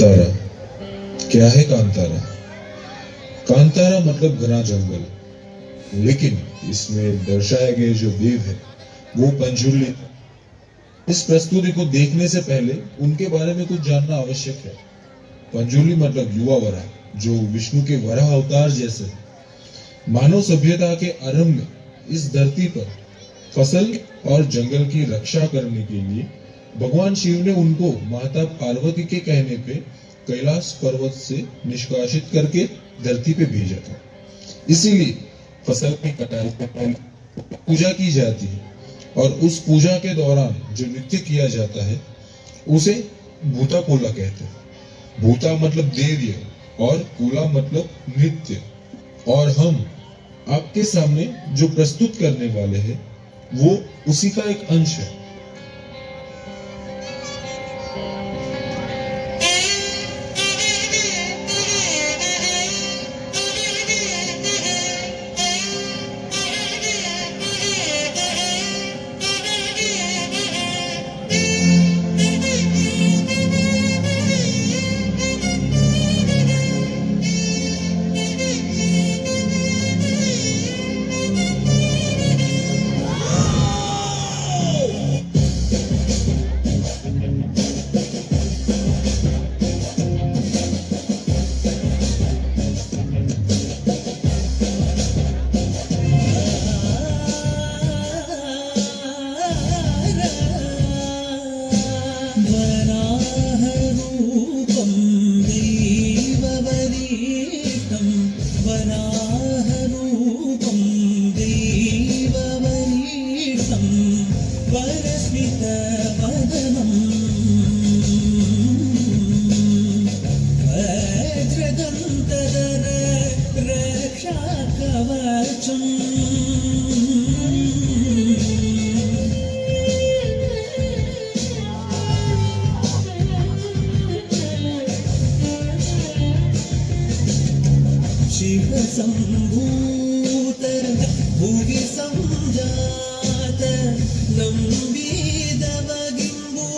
कांतारा। क्या है कांतारा? कांतारा मतलब घना जंगल, लेकिन इसमें दर्शाए गए जो देव है वो पंजुर्ली। इस प्रस्तुति को देखने से पहले उनके बारे में कुछ जानना आवश्यक है। पंजुर्ली मतलब युवा वराह, जो विष्णु के वराह अवतार जैसे मानव सभ्यता के आरंभ में इस धरती पर फसल और जंगल की रक्षा करने के लिए भगवान शिव ने उनको माता पार्वती के कहने पे कैलाश पर्वत से निष्कासित करके धरती पे भेजा था। इसीलिए फसल की कटाई से पहले पूजा की जाती है और उस पूजा के दौरान जो नृत्य किया जाता है उसे भूता कोला कहते हैं। भूता मतलब देव्य और कोला मतलब नृत्य। और हम आपके सामने जो प्रस्तुत करने वाले हैं वो उसी का एक अंश है। शिव संभूत भुवि संजात ನಂಬಿದವಗಿಂಬು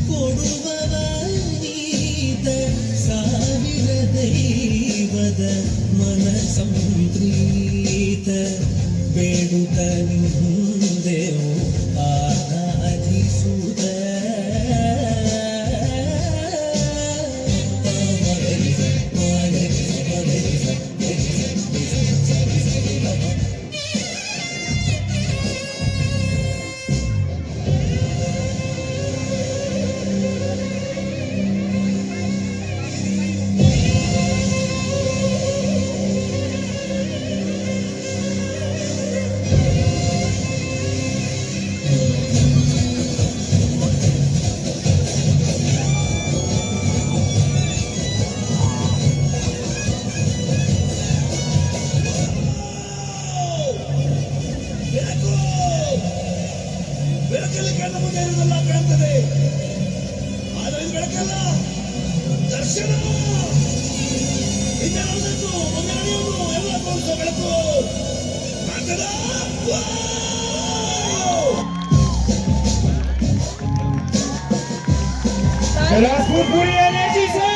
ಕೊಡುವವನೀತ ಸಾವಿರ ದೈವದ ಮನ ಸಂಪ್ರೀತ ಬೇಡುತ್ತ ನಿಂದೆವು ಆರಾಧಿಸುತ್ತ ಬೆಳಕಲ್ಲಿ ಕಣ್ಣ ಮುಂದೆ ಇರುವುದೆಲ್ಲ ಕಾಣ್ತದೆ, ಆದರೆ ಇದು ಬೆಳಕಲ್ಲ, ದರ್ಶನ. ಇದೆಲ್ಲದಕ್ಕೂ ಒಂದು ನಡೆಯುವುದು ಎಲ್ಲ ತೋರಿಸೋ ಬೆಳಕು ಕಾಣ್ತದ. बिलासपुर पूरी एनर्जी से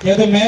ये तो मैं